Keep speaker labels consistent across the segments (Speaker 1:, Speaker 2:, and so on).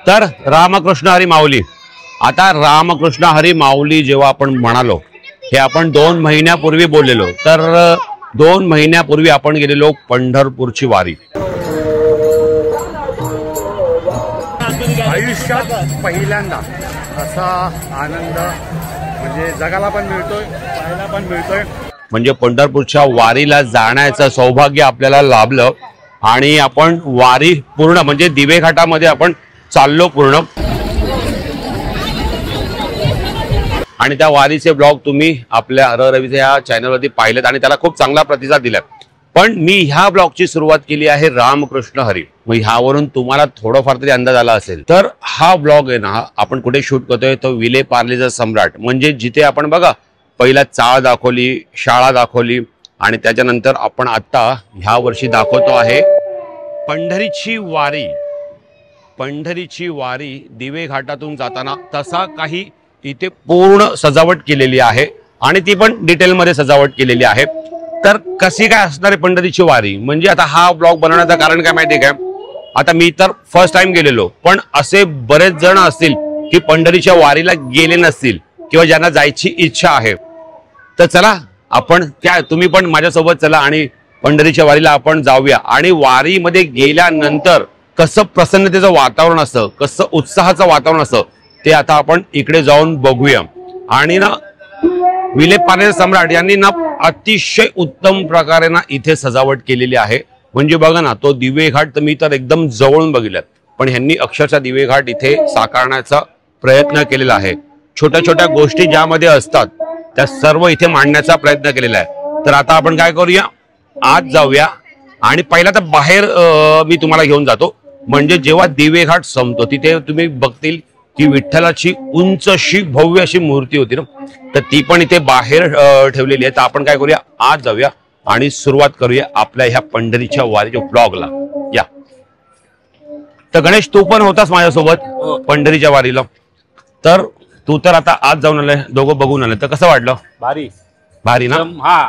Speaker 1: तर रामकृष्ण हरी माऊली, आता रामकृष्ण हरी माऊली जेव्हा आपण म्हणालो, हे आपण 2 महिन्यापूर्वी बोललेलो. तर 2 महिन्यापूर्वी आपण गेलेलो पंढरपूरची वारी. आयुष्यात पहिल्यांदा असा आनंद म्हणजे जगाला पण मिळतोय, पाहायला पण मिळतोय. म्हणजे पंढरपूरच्या वारीला जाण्याचं सौभाग्य आपल्याला लाभलं आणि आपण वारी पूर्ण म्हणजे दिवे घाटामध्ये आपण चाललो पूर्ण. आणि त्या वारीचे ब्लॉग तुम्ही आपल्या रविच्या चॅनलवरती पाहिलेत आणि त्याला खूप चांगला प्रतिसाद दिला. पण मी ह्या ब्लॉगची सुरुवात केली आहे रामकृष्ण हरी. मग ह्यावरून तुम्हाला थोडंफार तरी अंदाज आला असेल. तर हा ब्लॉग आहे ना, आपण कुठे शूट करतोय, तो विले पार्लेचा सम्राट, म्हणजे जिथे आपण बघा पहिला चाळ दाखवली, शाळा दाखवली आणि त्याच्यानंतर आपण आता ह्या वर्षी दाखवतो आहे पंढरीची वारी. पंढरीची वारी दिवे घाटातून जाताना तसा काही इथे पूर्ण सजावट केलेली आहे आणि ती पण डिटेलमध्ये सजावट केलेली आहे. तर कशी काय असणार आहे पंढरीची वारी, म्हणजे आता हा ब्लॉग बनवण्याचं कारण काय माहिती काय, आता मी तर फर्स्ट टाइम गेलेलो, पण असे बरेच जण असतील की पंढरीच्या वारीला गेले नसतील किंवा ज्यांना जायची इच्छा आहे. तर चला आपण काय, तुम्ही पण माझ्यासोबत चला आणि पंढरीच्या वारीला आपण जाऊया. आणि वारीमध्ये गेल्यानंतर कसं प्रसन्नतेचं वातावरण असतं, कसं उत्साहाचं वातावरण असतं, ते आता आपण इकडे जाऊन बघूया. आणि ना विले पार्ले सम्राट यांनी ना अतिशय उत्तम प्रकारे ना इथे सजावट केलेली आहे. म्हणजे बघा ना, तो दिवे घाट तर मी तर एकदम जवळून बघितलात, पण ह्यांनी अक्षरशः दिवे घाट इथे साकारण्याचा प्रयत्न केलेला आहे. छोट्या छोट्या गोष्टी ज्यामध्ये असतात त्या सर्व इथे मांडण्याचा प्रयत्न केलेला आहे. तर आता आपण काय करूया, आत जाऊया आणि पहिला तर बाहेर मी तुम्हाला घेऊन जातो. म्हणजे जेव्हा दिवे घाट संपतो तिथे तुम्ही बघतील की विठ्ठलाची उंच अशी भव्य अशी मूर्ती होती ना, तर ती पण इथे बाहेर ठेवलेली आहे. तर आपण काय करूया, आत जाऊया आणि सुरुवात करूया आपल्या ह्या पंढरीच्या वारीच्या ब्लॉगला. या. तर गणेश, तू पण होतास माझ्यासोबत पंढरीच्या वारीला, तर तू तर आता आत जाऊन आलाय, दोघं बघून आले, तर कसं वाटलं?
Speaker 2: भारी
Speaker 1: भारी ना.
Speaker 2: हा,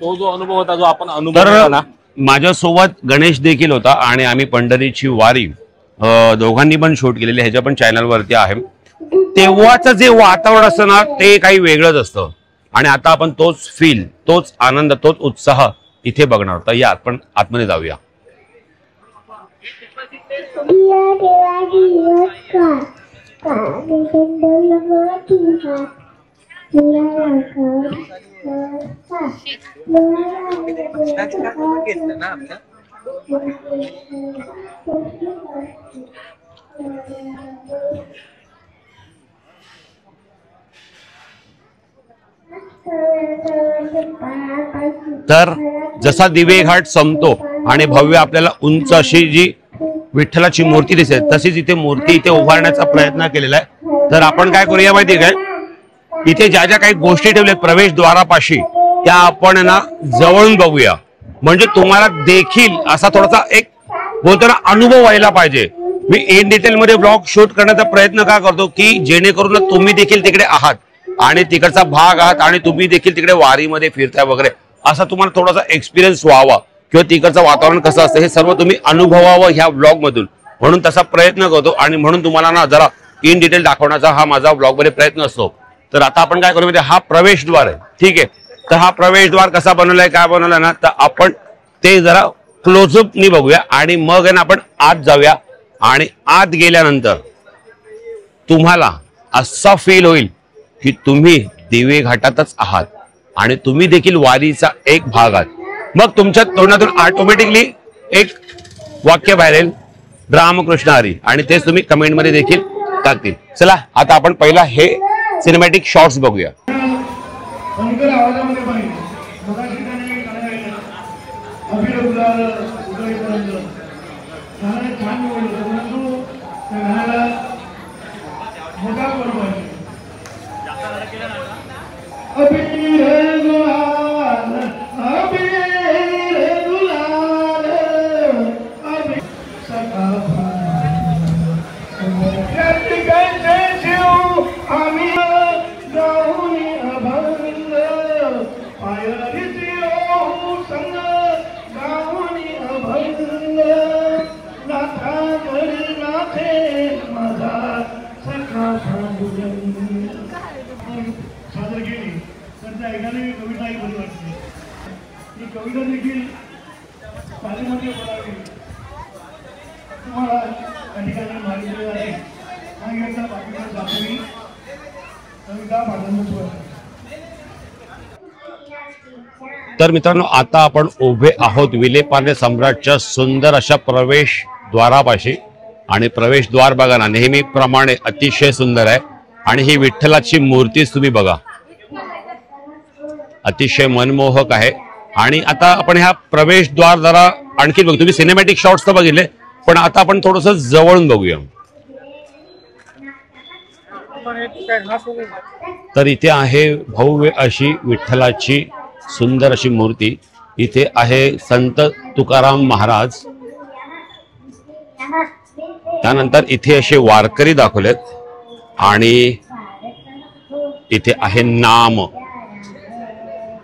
Speaker 2: तो जो अनुभव होता, जो आपण अनुभव ना.
Speaker 1: माझ्यासोबत गणेश देखील होता आणि आम्ही पंढरीची वारी दोघांनी पण शूट केलेली, ह्याच्या पण चॅनलवरती आहे. तेव्हाचं जे वातावरण असतं ना, ते काही वेगळंच असतं. आणि आता आपण तोच फील, तोच आनंद, तोच उत्साह इथे बघणार. तर या आपण आतमध्ये जाऊया. तर जसा दिवे घाट संपतो आणि भव्य आपल्याला उंच अशी जी विठ्ठलाची मूर्ती दिसते, तशीच इथे मूर्ती इथे उभारण्याचा प्रयत्न केलेला आहे. तर आपण काय करूया माहिती काय, इथे ज्या ज्या काही गोष्टी ठेवल्यात प्रवेशद्वारापाशी, त्या आपण ना जवळून बघूया. म्हणजे तुम्हाला देखील असा थोडासा एक बोलताना अनुभव व्हायला पाहिजे. मी इन डिटेल मध्ये ब्लॉग शूट करण्याचा प्रयत्न का करतो की जेणेकरून तुम्ही देखील तिकडे आहात आणि तिकडचा भाग आहात आणि तुम्ही देखील तिकडे वारीमध्ये फिरताय वगैरे, असा तुम्हाला थोडासा एक्सपिरियन्स व्हावा किंवा तिकडचं वातावरण कसं असतं हे सर्व तुम्ही अनुभवावं ह्या ब्लॉग मधून. म्हणून तसा प्रयत्न करतो आणि म्हणून तुम्हाला ना जरा इन डिटेल दाखवण्याचा हा माझा ब्लॉग मध्ये प्रयत्न असतो. तर आता आपण काय करू म्हणजे हा प्रवेशद्वार आहे, ठीक आहे. तर हा प्रवेशद्वार कसा बनवलाय, काय बनवलाय ना, तर आपण ते जरा क्लोजअपनी बघूया आणि मग ना आपण आत जाऊया. आणि आत गेल्यानंतर तुम्हाला असा फील होईल की तुम्ही दिवे घाटातच आहात आणि तुम्ही देखील वारीचा एक भाग आहात. मग तुमच्या तोंडातून ऑटोमॅटिकली एक वाक्य बाहेर येईल, रामकृष्ण हरी, आणि तेच तुम्ही कमेंट मध्ये देखील टाकतील. चला आता आपण पहिला हे सिनेमॅटिक शॉट्स बघूया.
Speaker 3: सादर केली तर त्या ऐकाने कविताही बरी वाटते. ही कविता देखील तालीमध्ये बोलावी तुम्हाला त्या ठिकाणी मागितले जाते आणि एकदा बाकीच्या दाखवी कविता पाठवून.
Speaker 1: तर मित्रांनो, आता आपण उभे आहोत विलेपार्ले सम्राटच्या सुंदर अशा प्रवेशद्वारापाशी. आणि प्रवेशद्वार बघा ना, नेहमीप्रमाणे अतिशय सुंदर आहे. आणि ही विठ्ठलाची मूर्तीच तुम्ही बघा, अतिशय मनमोहक आहे. आणि आता आपण ह्या प्रवेशद्वार जरा आणखी बघू. तुम्ही सिनेमॅटिक शॉट्स तर बघितले, पण आता आपण थोडस जवळून बघूया. तर इथे आहे भव्य अशी विठ्ठलाची सुंदर अशी मूर्ती. इथे आहे संत तुकाराम महाराज. त्यानंतर इथे असे वारकरी दाखवलेत आणि इथे आहे नाम.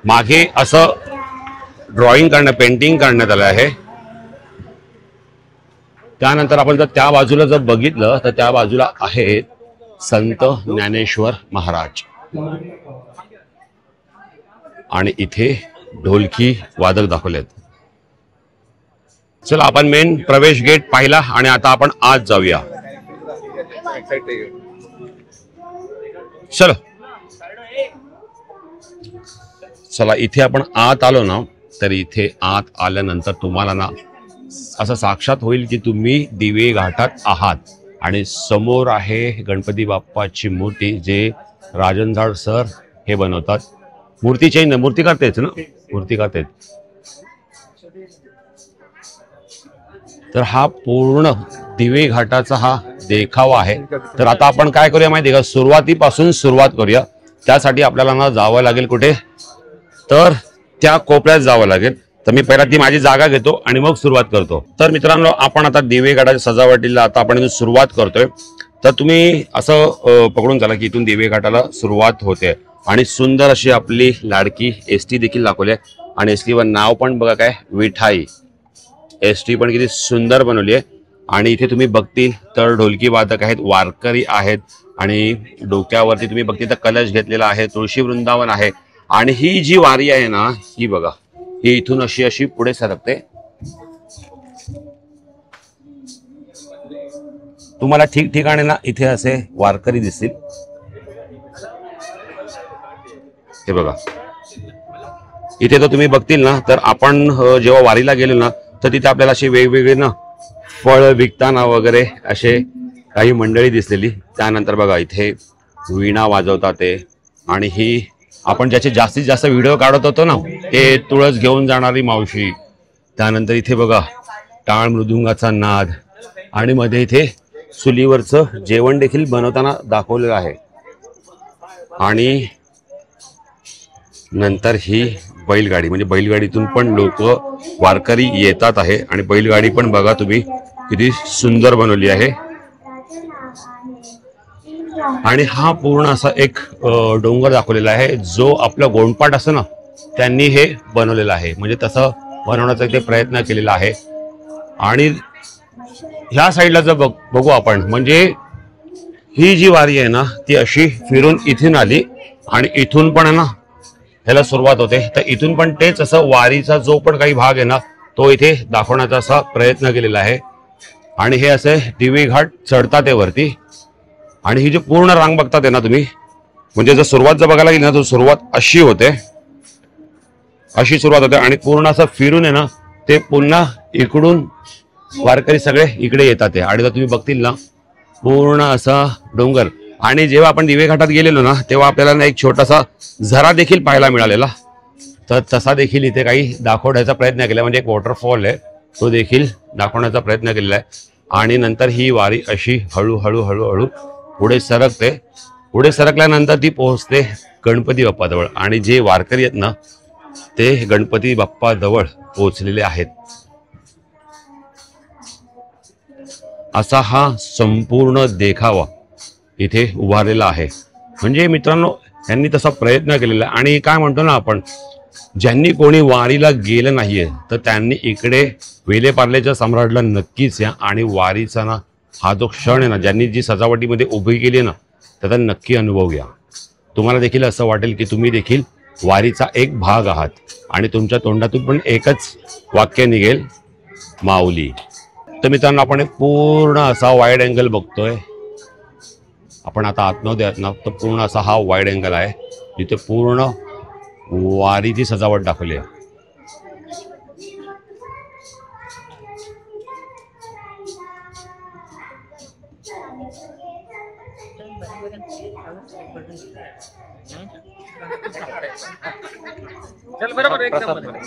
Speaker 1: मागे असं ड्रॉइंग पेंटिंग करण्यात आलं आहे. त्यानंतर आपण जर त्या बाजूला जर बघितलं तर त्या बाजूला आहे संत ज्ञानेश्वर महाराज. आणि इथे ढोलकी वादक दाखवलेत. चला, आपण मेन प्रवेश गेट पाहिला आणि आता आपण आत जाऊया. चलो, चला. इथे आपण आत आलो ना, तर इथे आत आल्यानंतर तुम्हाला ना असं साक्षात होईल की तुम्ही दिवे घाटात आहात. आणि समोर आहे गणपती बाप्पाची मूर्ती, जे राजन झाड सर हे बनवतात. मूर्तीचे मूर्ती करतेच ना, मूर्ती करतेच. तर हा पूर्ण दिवे घाटाचा हा देखावा आहे. तर आता आपण काय करूया माहिती आहे का, सुरुवातीपासून सुरुवात करूया. त्यासाठी आपल्याला ना जावं लागेल कुठे, तर त्या कोपऱ्यात जावं लागेल. तर मी पहिला ती माझी जागा घेतो आणि मग सुरुवात करतो. तर मित्रांनो, आपण आता दिवे घाटाच्या सजावटीला आता आपण इथून सुरुवात करतोय. तर तुम्ही असं पकडून चला की इथून दिवे घाटाला सुरुवात होते. आणि सुंदर अशी आपली लाडकी एसटी देखील दाखवली आहे. आणि एसटीवर नाव पण बघा काय, विठाई. एसटी पण किती सुंदर बनवली आहे. आणि इथे तुम्ही बघतील तर ढोलकी वादक आहेत, वारकरी आहेत. आणि डोक्यावरती तुम्ही बघतील तर कलश घेतलेला आहे, तुळशी वृंदावन आहे. आणि ही जी वारी आहे ना, ही बघा, ही इथून अशी अशी पुढे सरकते. तुम्हाला ठिकठिकाणी ना इथे असे वारकरी दिसतील. हे बघा, इथे तर तुम्ही बघतील ना, तर आपण जेव्हा वारीला गेलो ना, तर तिथे आपल्याला असे वेगवेगळे ना फळ विकताना वगैरे असे काही मंडळी दिसलेली. त्यानंतर बघा इथे वीणा वाजवतात ते. आणि ही आपण ज्याचे जास्तीत जास्त व्हिडिओ काढत होतो ना, ते तुळस घेऊन जाणारी मावशी. त्यानंतर इथे बघा टाळ मृदुंगाचा नाद. आणि मध्ये इथे चुलीवरचं जेवण देखील बनवताना दाखवलेलं आहे. आणि नंतर ही बैलगाडी, म्हणजे बैलगाडीतून पण लोक वारकरी येतात आहे. आणि बैलगाडी पण बघा तुम्ही किती सुंदर बनवली आहे. आणि हा पूर्ण असा एक डोंगर दाखवलेला आहे, जो आपला गोंडपाट असं ना त्यांनी हे बनवलेलं आहे. म्हणजे तसं बनवण्याचा ते प्रयत्न केलेला आहे. आणि ह्या साईडला जर बघू आपण, म्हणजे ही जी वारी आहे ना, ती अशी फिरून इथून आली आणि इथून पण आहे ना ह्याला सुरुवात होते. तर इथून पण तेच असं वारीचा जो पण काही भाग आहे ना, तो इथे दाखवण्याचा असा प्रयत्न केलेला आहे. आणि हे असे दिवे घाट चढतात आहे वरती. आणि ही जी पूर्ण रांग बघतात आहे ना तुम्ही, म्हणजे जर सुरुवात जर बघायला गेली ना, तर सुरुवात अशी होते, अशी सुरुवात होते. आणि पूर्ण असं फिरून आहे ना, ते पुन्हा इकडून वारकरी सगळे इकडे येतात आहे. आणि जर तुम्ही बघतील ना, पूर्ण असा डोंगर. आणि जेव्हा आपण दिवे घाटात गेलेलो ना, तेव्हा आपल्याला ना एक छोटासा झरा देखील पाहायला मिळालेला. तर तसा देखील इथे काही दाखवण्याचा प्रयत्न केला. म्हणजे एक वॉटरफॉल आहे, तो देखील दाखवण्याचा प्रयत्न केलेला आहे. आणि नंतर ही वारी अशी हळूहळू हळूहळू पुढे सरकते. पुढे सरकल्यानंतर ती पोहोचते गणपती बाप्पाजवळ. आणि जे वारकरी आहेत ना, ते गणपती बाप्पाजवळ पोहोचलेले आहेत. असा हा संपूर्ण देखावा इथे उभारलेला आहे. म्हणजे मित्रांनो, यांनी तसा प्रयत्न केलेला आहे. आणि काय म्हणतो ना आपण, ज्यांनी कोणी वारीला गेलं नाहीये, तर त्यांनी इकडे विलेपार्लेच्या सम्राटला नक्कीच या आणि वारीचा ना हा जो क्षण आहे ना, ज्यांनी जी सजावटीमध्ये उभी केली आहे ना, त्याचा नक्की अनुभव घ्या. तुम्हाला देखील असं वाटेल की तुम्ही देखील वारीचा एक भाग आहात आणि तुमच्या तोंडातून पण एकच वाक्य निघेल, माऊली. तर मित्रांनो, आपण एक पूर्ण असा वाईड अँगल बघतोय. आपण आता आतमध्ये आहात ना, तर पूर्ण असा हा वाईड अँगल आहे जिथे पूर्ण वारीची सजावट दाखवली आहे.
Speaker 2: चल बरोबर एक नंबर.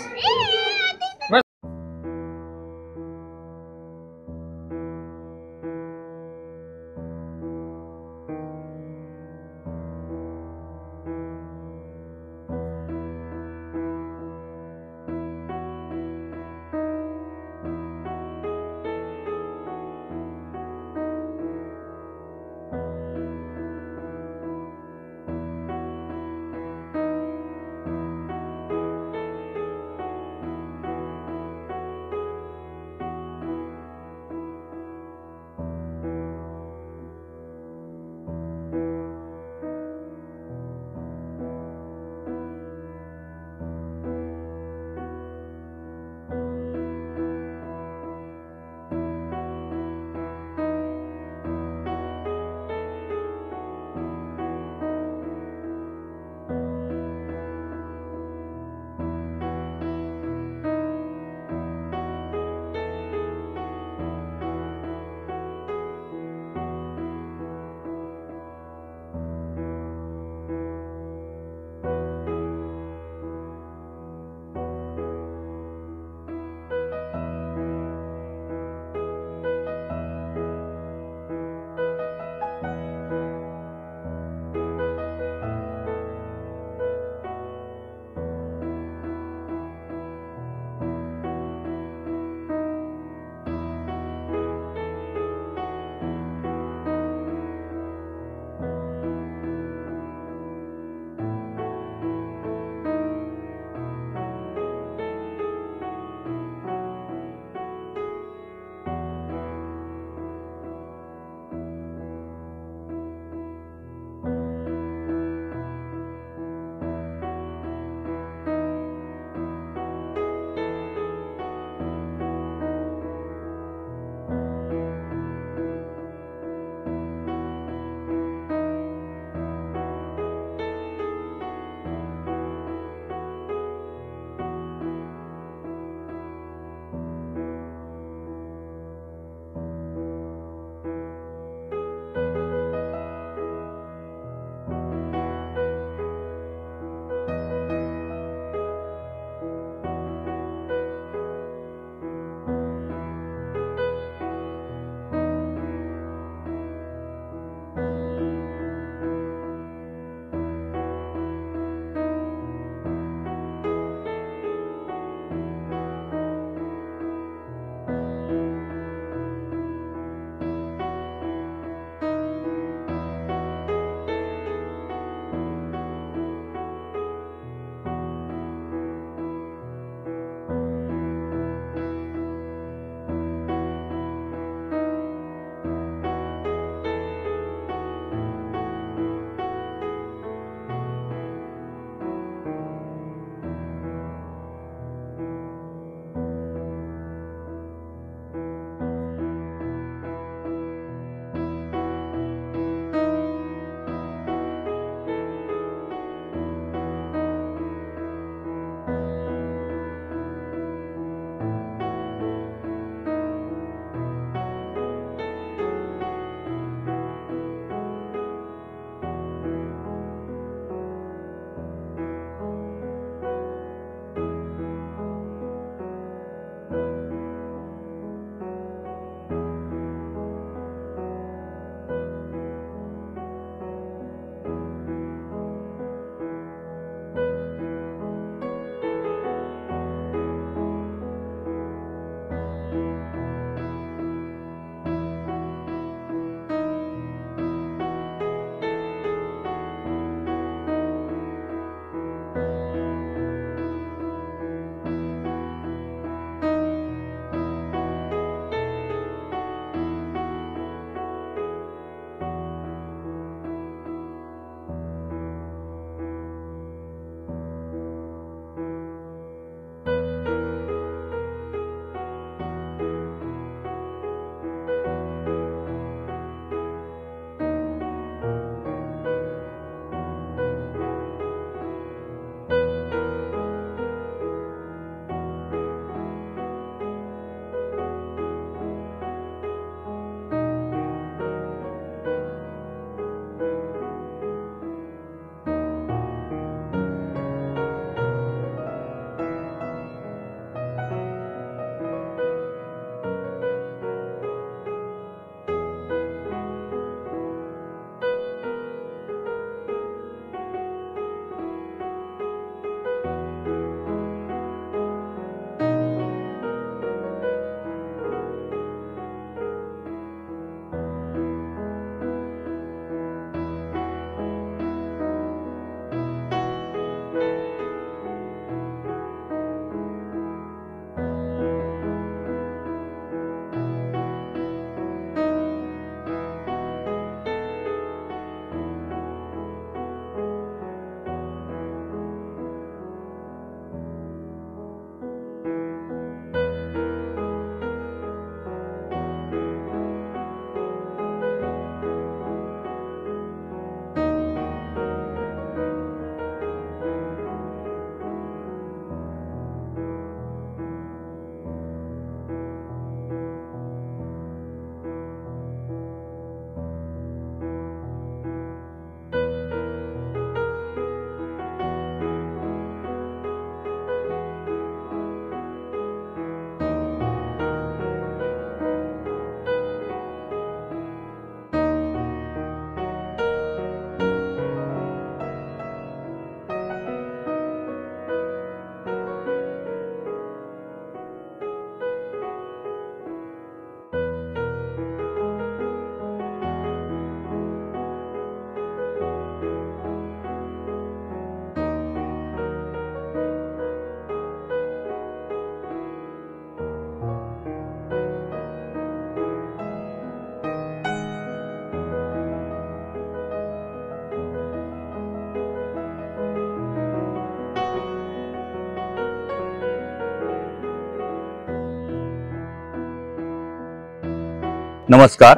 Speaker 4: नमस्कार.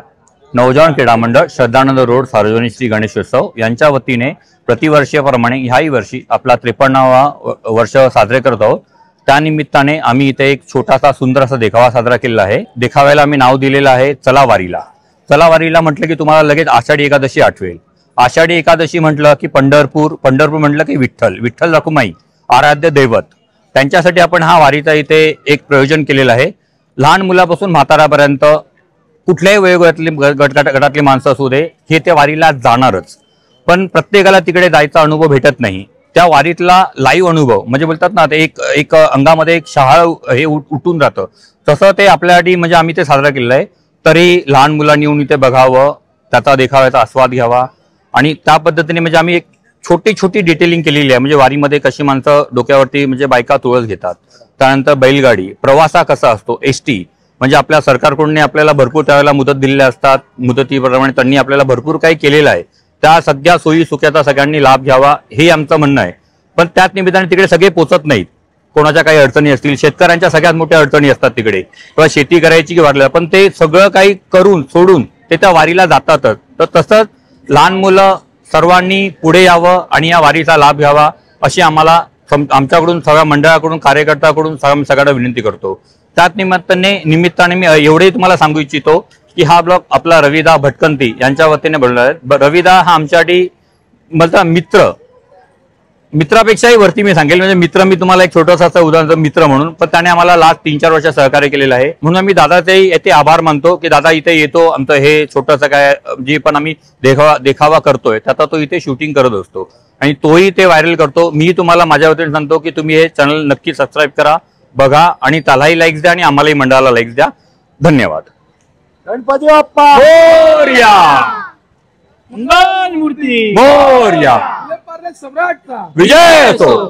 Speaker 4: नवजवान क्रीडा मंडळ श्रद्धानंद रोड सार्वजनिक श्री गणेशोत्सव यांच्या वतीने प्रतिवर्षीप्रमाणे ह्याही वर्षी आपला 53वा वर्ष साजरे करत आहोत. त्यानिमित्ताने आम्ही इथे एक छोटासा सुंदर असा देखावा साजरा केलेला आहे. देखाव्याला आम्ही नाव दिलेलं आहे चला वारीला. चला वारीला म्हटलं की तुम्हाला लगेच आषाढी एकादशी आठवेल. आषाढी एकादशी म्हटलं की पंढरपूर म्हटलं की विठ्ठल रखुमाई आराध्य दैवत, त्यांच्यासाठी आपण हा वारीचा इथे एक प्रयोजन केलेलं आहे. लहान मुलापासून म्हातारापर्यंत कुठल्याही वयोगटातली गटातली माणसं असू दे, हे त्या वारीला जाणारच. पण प्रत्येकाला तिकडे जायचा अनुभव भेटत नाही. त्या वारीतला लाईव्ह अनुभव म्हणजे बोलतात ना, ते एक अंगामध्ये एक शहाळ हे उठून जातं. तसं ते आपल्यासाठी म्हणजे आम्ही ते साजरा केलेलं आहे. तरी लहान मुलांनी येऊन इथे बघावं, त्याचा देखाव्याचा आस्वाद घ्यावा आणि त्या पद्धतीने म्हणजे आम्ही एक छोटी डिटेलिंग केलेली आहे. म्हणजे वारीमध्ये कशी माणसं डोक्यावरती म्हणजे बायका तुळस घेतात, त्यानंतर बैलगाडी प्रवासा कसा असतो, एसटी म्हणजे आपल्या सरकारकडून आपल्याला भरपूर त्यावेळेला मुदत दिलेल्या असतात. मुदतीप्रमाणे त्यांनी आपल्याला भरपूर काही केलेलं आहे. त्या सगळ्या सोयी सुख्याचा सगळ्यांनी लाभ घ्यावा हे आमचं म्हणणं आहे. पण त्याच निमित्ताने तिकडे सगळे पोचत नाहीत. कोणाच्या काही अडचणी असतील, शेतकऱ्यांच्या सगळ्यात मोठ्या अडचणी असतात तिकडे, किंवा शेती करायची की वाढल्या, पण ते सगळं काही करून सोडून ते त्या वारीला जातातच. तर तसंच लहान मुलं सर्वांनी पुढे यावं आणि या वारीचा लाभ घ्यावा अशी आम्हाला आमच्याकडून सगळ्या मंडळाकडून कार्यकर्त्याकडून सगळ्यांना विनंती करतो. त्याच निमित्ताने मी एवढे तुम्हाला सांगू इच्छितो की हा ब्लॉग आपला रविदा भटकंती यांच्या वतीने बनवला आहे. रविदा हा आमच्यासाठी मला मित्रापेक्षाही वरती मी सांगेल. म्हणजे मित्र, मी तुम्हाला एक छोटंसं असं उदाहरण मित्र म्हणून, पण त्याने आम्हाला लास्ट 3-4 वर्ष सहकार्य केलेलं आहे. म्हणून मी दादाचेही येथे आभार मानतो की दादा इथे येतो, आमचं हे छोटंसं काय जे पण आम्ही देखावा करतोय त्याचा तो इथे शूटिंग करत असतो आणि तोही ते व्हायरल करतो. मी तुम्हाला माझ्या वतीने सांगतो की तुम्ही हे चॅनल नक्की सबस्क्राईब करा, बघा आणि त्यालाही लाईक्स द्या आणि आम्हालाही मंडळाला लाईक्स द्या. धन्यवाद.
Speaker 5: गणपती बाप्पा
Speaker 4: मोरया.
Speaker 5: मंगल मूर्ती
Speaker 4: मोरया.
Speaker 5: सम्राटचा
Speaker 4: विजय असो.